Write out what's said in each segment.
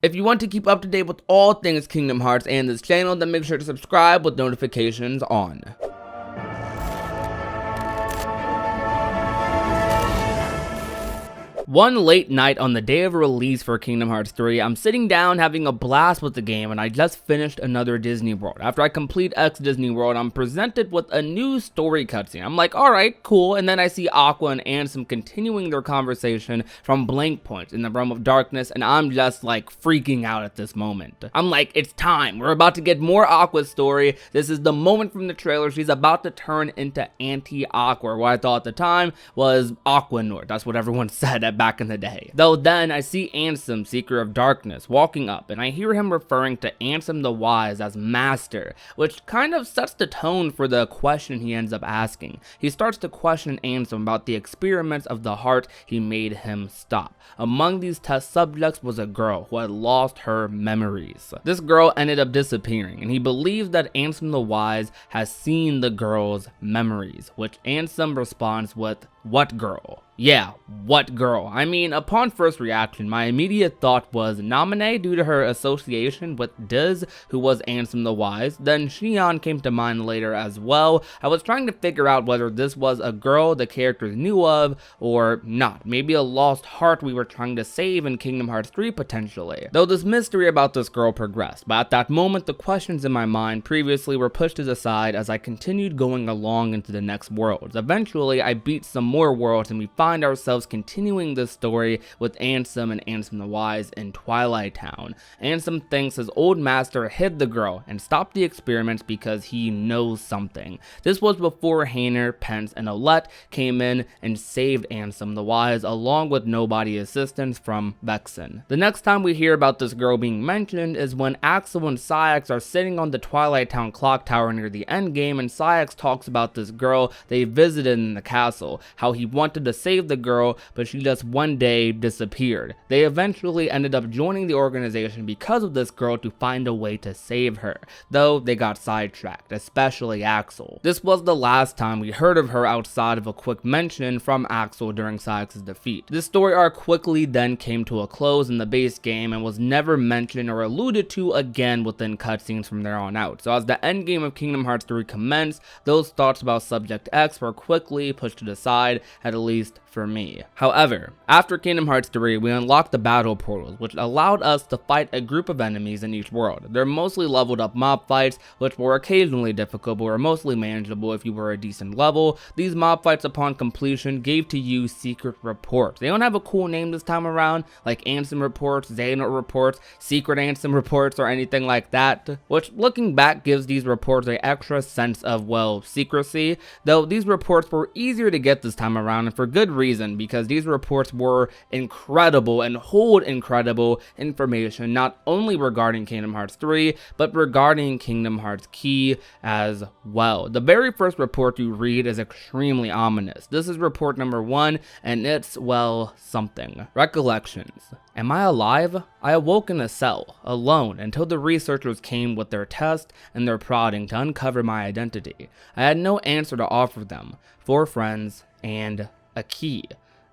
If you want to keep up to date with all things Kingdom Hearts and this channel, then make sure to subscribe with notifications on. One late night on the day of release for Kingdom Hearts 3, I'm sitting down having a blast with the game and I just finished another Disney World. After I complete X Disney World, I'm presented with a new story cutscene. I'm like, alright, cool, and then I see Aqua and Ansem continuing their conversation from Blank Point in the Realm of Darkness, and I'm just like freaking out at this moment. I'm like, it's time, we're about to get more Aqua's story. This is the moment from the trailer, she's about to turn into anti-Aqua. What I thought at the time was Aqua Nord, that's what everyone said back in the day. Though then I see Ansem, Seeker of Darkness, walking up, and I hear him referring to Ansem the Wise as Master, which kind of sets the tone for the question he ends up asking. He starts to question Ansem about the experiments of the heart he made him stop. Among these test subjects was a girl who had lost her memories. This girl ended up disappearing, and he believes that Ansem the Wise has seen the girl's memories, which Ansem responds with, "What girl?" Yeah, what girl? I mean, upon first reaction, my immediate thought was Naminé due to her association with Diz, who was Ansem the Wise. Then Xion came to mind later as well. I was trying to figure out whether this was a girl the characters knew of or not. Maybe a lost heart we were trying to save in Kingdom Hearts 3 potentially. Though this mystery about this girl progressed, but at that moment the questions in my mind previously were pushed to the side as I continued going along into the next worlds. Eventually, I beat some more worlds and we find ourselves continuing this story with Ansem and Ansem the Wise in Twilight Town. Ansem thinks his old master hid the girl and stopped the experiments because he knows something. This was before Hainer, Pence, and Olette came in and saved Ansem the Wise along with nobody assistance from Vexen. The next time we hear about this girl being mentioned is when Axel and Saïx are sitting on the Twilight Town clock tower near the endgame, and Saïx talks about this girl they visited in the castle, how he wanted to save the girl, but she just one day disappeared. They eventually ended up joining the organization because of this girl to find a way to save her, though they got sidetracked, especially Axel. This was the last time we heard of her outside of a quick mention from Axel during Saïx's defeat. This story arc quickly then came to a close in the base game and was never mentioned or alluded to again within cutscenes from there on out. So as the endgame of Kingdom Hearts 3 commenced, those thoughts about Subject X were quickly pushed to the side, at least for me. However, after Kingdom Hearts 3, we unlocked the battle portals, which allowed us to fight a group of enemies in each world. They're mostly leveled up mob fights, which were occasionally difficult, but were mostly manageable if you were a decent level. These mob fights upon completion gave to you secret reports. They don't have a cool name this time around, like Ansem reports, Xehanort reports, secret Ansem reports, or anything like that, which looking back gives these reports an extra sense of, well, secrecy, though these reports were easier to get this time around, and for good reason, because these reports were incredible and hold incredible information not only regarding Kingdom Hearts 3, but regarding Kingdom Hearts Key as well. The very first report you read is extremely ominous. This is report number 1, and it's, well, something. Recollections. Am I alive? I awoke in a cell, alone, until the researchers came with their test and their prodding to uncover my identity. I had no answer to offer them, 4 friends, and a key.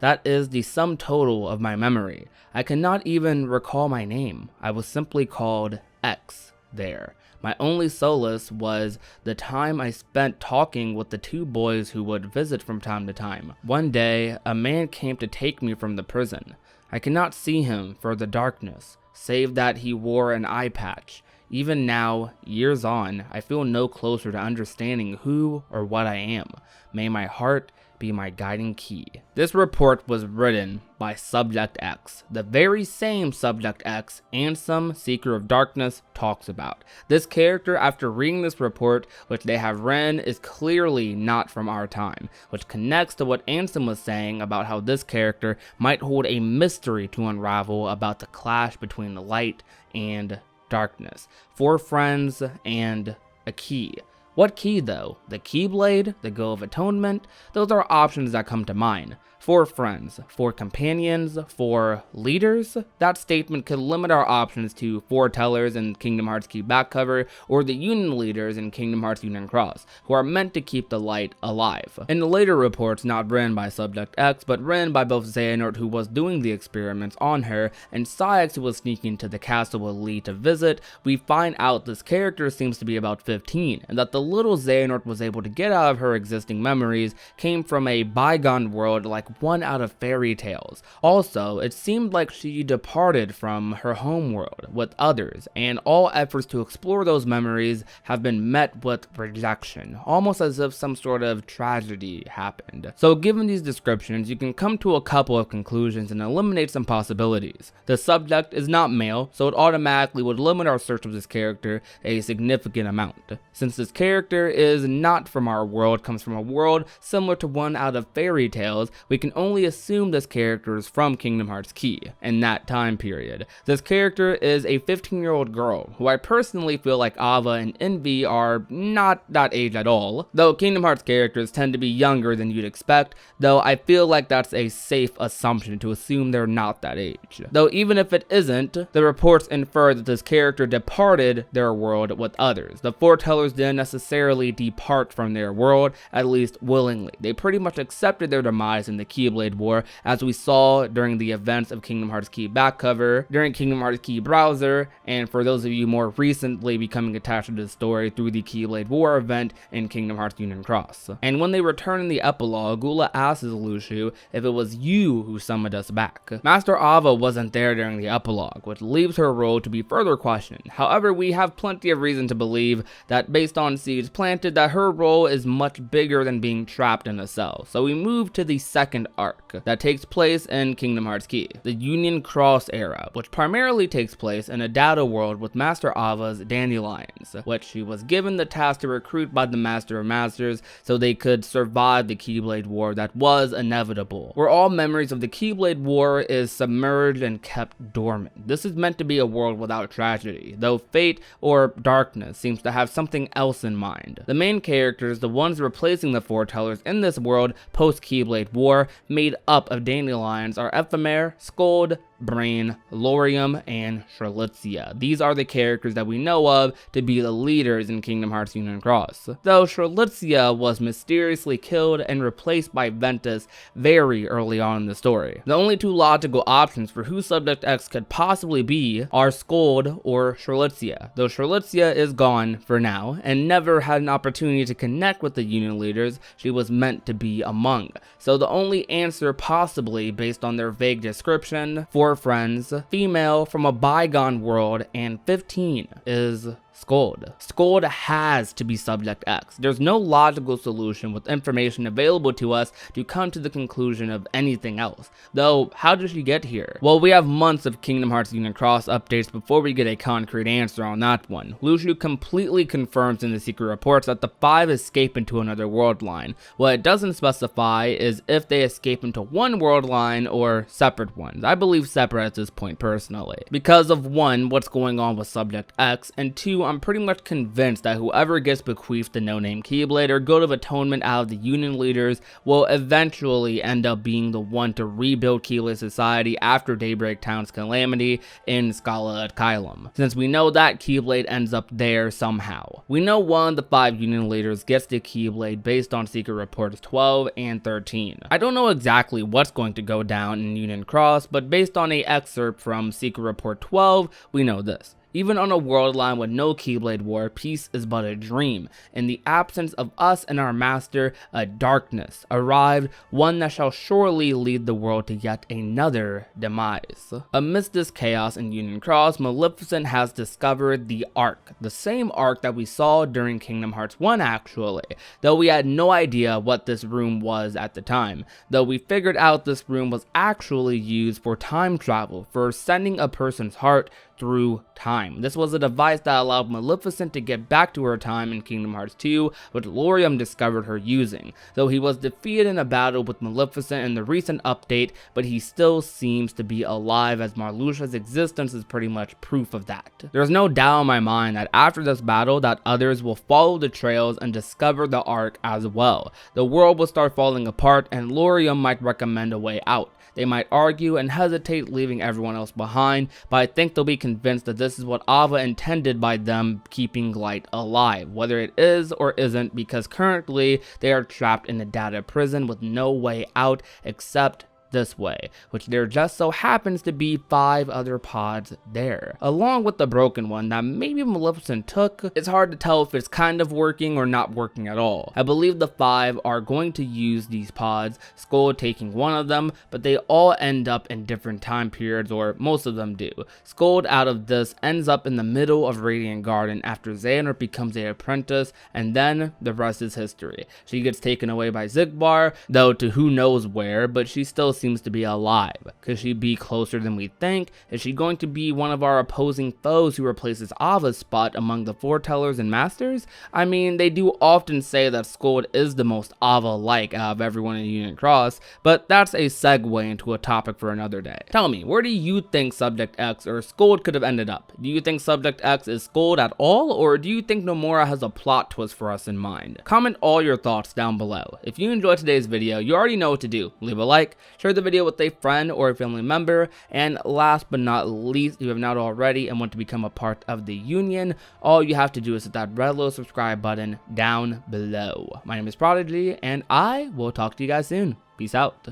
That is the sum total of my memory. I cannot even recall my name. I was simply called X there. My only solace was the time I spent talking with the 2 boys who would visit from time to time. One day, a man came to take me from the prison. I cannot see him for the darkness, save that he wore an eye patch. Even now, years on, I feel no closer to understanding who or what I am. May my heart be my guiding key. This report was written by Subject X, the very same Subject X Ansem Seeker of Darkness talks about. This character, after reading this report, which they have written, is clearly not from our time, which connects to what Ansem was saying about how this character might hold a mystery to unravel about the clash between the light and darkness. 4 friends and a key. What key though? The Keyblade? The Go of Atonement? Those are options that come to mind. for friends, for companions, for leaders? That statement could limit our options to foretellers in Kingdom Hearts Key back cover or the Union leaders in Kingdom Hearts Union Cross, who are meant to keep the light alive. In the later reports, not written by Subject X, but written by both Xehanort, who was doing the experiments on her, and Saix, who was sneaking to the castle with Lee to visit, we find out this character seems to be about 15, and that the little Xehanort was able to get out of her existing memories came from a bygone world like one out of fairy tales. Also, it seemed like she departed from her homeworld with others, and all efforts to explore those memories have been met with rejection, almost as if some sort of tragedy happened. So given these descriptions, you can come to a couple of conclusions and eliminate some possibilities. The subject is not male, so it automatically would limit our search of this character a significant amount. Since this character is not from our world, comes from a world similar to one out of fairy tales, we can only assume this character is from Kingdom Hearts Key in that time period. This character is a 15-year-old girl, who I personally feel like Ava and Envy are not that age at all, though Kingdom Hearts characters tend to be younger than you'd expect, though I feel like that's a safe assumption to assume they're not that age. Though even if it isn't, the reports infer that this character departed their world with others. The foretellers didn't necessarily depart from their world, at least willingly. They pretty much accepted their demise in the Keyblade War, as we saw during the events of Kingdom Hearts Key back cover, during Kingdom Hearts Key browser, and for those of you more recently becoming attached to the story through the Keyblade War event in Kingdom Hearts Union Cross. And when they return in the epilogue, Gula asks Luxu if it was you who summoned us back. Master Ava wasn't there during the epilogue, which leaves her role to be further questioned. However, we have plenty of reason to believe that based on seeds planted, that her role is much bigger than being trapped in a cell. So we move to the second arc that takes place in Kingdom Hearts Key, the Union Cross era, which primarily takes place in a data world with Master Ava's dandelions, which she was given the task to recruit by the Master of Masters so they could survive the Keyblade War that was inevitable, where all memories of the Keyblade War is submerged and kept dormant. This is meant to be a world without tragedy, though fate or darkness seems to have something else in mind. The main characters, the ones replacing the foretellers in this world post-Keyblade War, made up of dandelions, are Ephemer, Skuld, Brain, Lorium, and Shurlitzia. These are the characters that we know of to be the leaders in Kingdom Hearts Union Cross, though Shurlitzia was mysteriously killed and replaced by Ventus very early on in the story. The only two logical options for who Subject X could possibly be are Skuld or Shurlitzia, though Shurlitzia is gone for now and never had an opportunity to connect with the Union leaders she was meant to be among. So the only answer possibly based on their vague description, 4 friends, female from a bygone world, and 15 is Skuld. Skuld has to be Subject X. There's no logical solution with information available to us to come to the conclusion of anything else. Though, how did she get here? Well, we have months of Kingdom Hearts Union Cross updates before we get a concrete answer on that one. Luxu completely confirms in the secret reports that the 5 escape into another world line. What it doesn't specify is if they escape into one world line or separate ones. I believe separate at this point personally, because of 1, what's going on with Subject X, and 2, I'm pretty much convinced that whoever gets bequeathed the no-name Keyblade or Goat of Atonement out of the Union leaders will eventually end up being the one to rebuild Keyblade society after Daybreak Town's calamity in Scala at Kylum, since we know that Keyblade ends up there somehow. We know one of the 5 Union leaders gets the Keyblade based on Secret Reports 12 and 13. I don't know exactly what's going to go down in Union Cross, but based on an excerpt from Secret Report 12, we know this. Even on a world line with no Keyblade War, peace is but a dream. In the absence of us and our master, a darkness arrived, one that shall surely lead the world to yet another demise. Amidst this chaos in Union Cross, Maleficent has discovered the Ark, the same Ark that we saw during Kingdom Hearts 1 actually, though we had no idea what this room was at the time, though we figured out this room was actually used for time travel, for sending a person's heart through time. time. This was a device that allowed Maleficent to get back to her time in Kingdom Hearts 2, which Lauriam discovered her using. Though he was defeated in a battle with Maleficent in the recent update, but he still seems to be alive, as Marluxia's existence is pretty much proof of that. There's no doubt in my mind that after this battle that others will follow the trails and discover the Ark as well. The world will start falling apart and Lauriam might recommend a way out. They might argue and hesitate, leaving everyone else behind, but I think they'll be convinced that this is what Ava intended by them keeping Light alive, whether it is or isn't, because currently they are trapped in a data prison with no way out except this way, which there just so happens to be 5 other pods there, along with the broken one that maybe Maleficent took. It's hard to tell if it's kind of working or not working at all. I believe the 5 are going to use these pods, Skuld taking one of them, but they all end up in different time periods, or most of them do. Skuld out of this ends up in the middle of Radiant Garden after Xehanort becomes an apprentice, and then the rest is history. She gets taken away by Xigbar, though to who knows where, but she still seems to be alive. Could she be closer than we think? Is she going to be one of our opposing foes who replaces Ava's spot among the foretellers and masters? I mean, they do often say that Skuld is the most Ava-like out of everyone in Union Cross, but that's a segue into a topic for another day. Tell me, where do you think Subject X or Skuld could have ended up? Do you think Subject X is Skuld at all, or do you think Nomura has a plot twist for us in mind? Comment all your thoughts down below. If you enjoyed today's video, you already know what to do. Leave a like, share the video with a friend or a family member, and last but not least, if you have not already and want to become a part of the Union, all you have to do is hit that red little subscribe button down below. My name is Prodigy, and I will talk to you guys soon. Peace out.